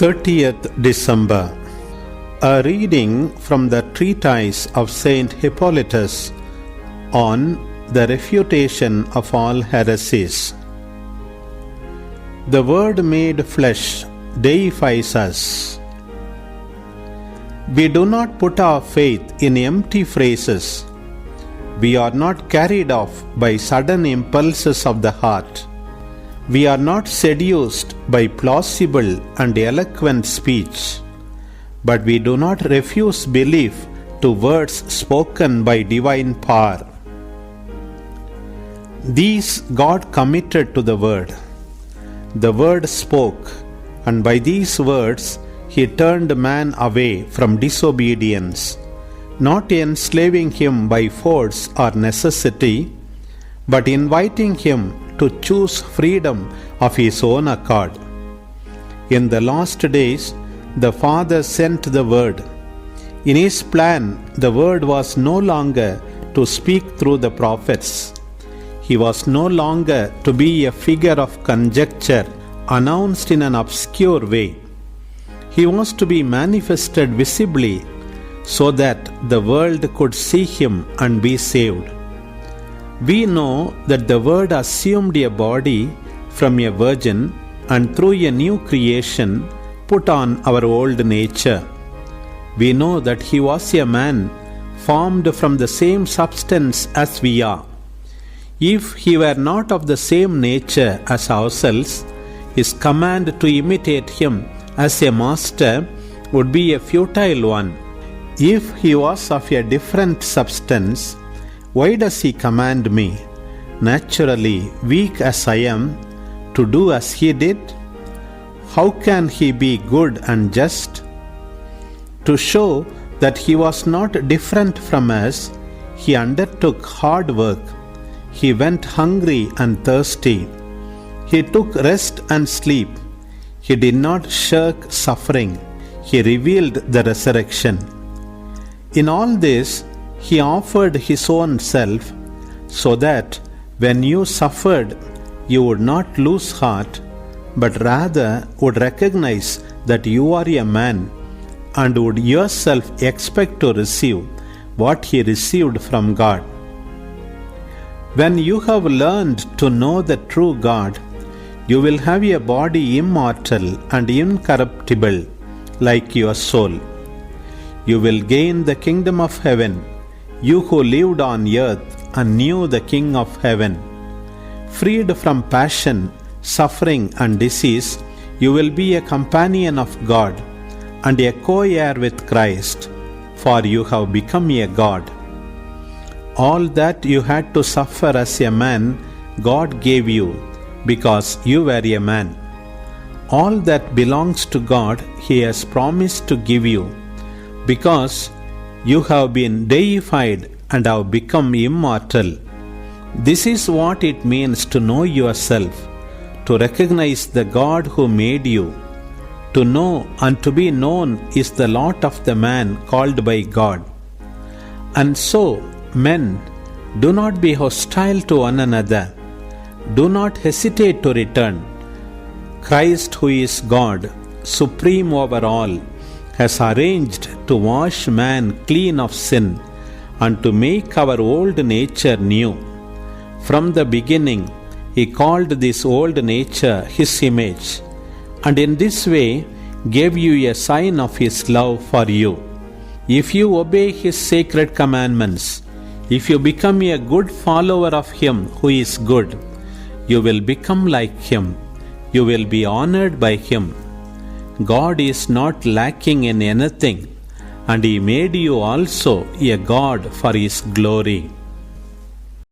30th December. A reading from the treatise of Saint Hippolytus on the refutation of all heresies. The Word made flesh deifies us. We do not put our faith in empty phrases. We are not carried off by sudden impulses of the heart. We are not seduced by plausible and eloquent speech, but we do not refuse belief to words spoken by divine power. These God committed to the Word. The Word spoke, and by these words He turned man away from disobedience, not enslaving him by force or necessity, but inviting him to choose freedom of his own accord. In the last days, the Father sent the Word. In His plan, the Word was no longer to speak through the prophets. He was no longer to be a figure of conjecture announced in an obscure way. He was to be manifested visibly so that the world could see Him and be saved. We know that the Word assumed a body from a virgin and through a new creation put on our old nature. We know that He was a man formed from the same substance as we are. If He were not of the same nature as ourselves, His command to imitate Him as a master would be a futile one. If He was of a different substance, why does He command me, naturally weak as I am, to do as He did? How can He be good and just? To show that He was not different from us, He undertook hard work. He went hungry and thirsty. He took rest and sleep. He did not shirk suffering. He revealed the resurrection. In all this, He offered His own self, so that when you suffered, you would not lose heart, but rather would recognize that you are a man, and would yourself expect to receive what He received from God. When you have learned to know the true God, you will have a body immortal and incorruptible, like your soul. You will gain the kingdom of heaven, you who lived on earth and knew the King of heaven. Freed from passion, suffering and disease, you will be a companion of God and a co-heir with Christ, for you have become a God. All that you had to suffer as a man, God gave you, because you were a man. All that belongs to God, He has promised to give you, because you have been deified and have become immortal. This is what it means to know yourself, to recognize the God who made you. To know and to be known is the lot of the man called by God. And so, men, do not be hostile to one another. Do not hesitate to return. Christ, who is God, supreme over all, has arranged to wash man clean of sin and to make our old nature new. From the beginning, He called this old nature His image, and in this way gave you a sign of His love for you. If you obey His sacred commandments, if you become a good follower of Him who is good, you will become like Him. You will be honored by Him. God is not lacking in anything, and He made you also a God for His glory.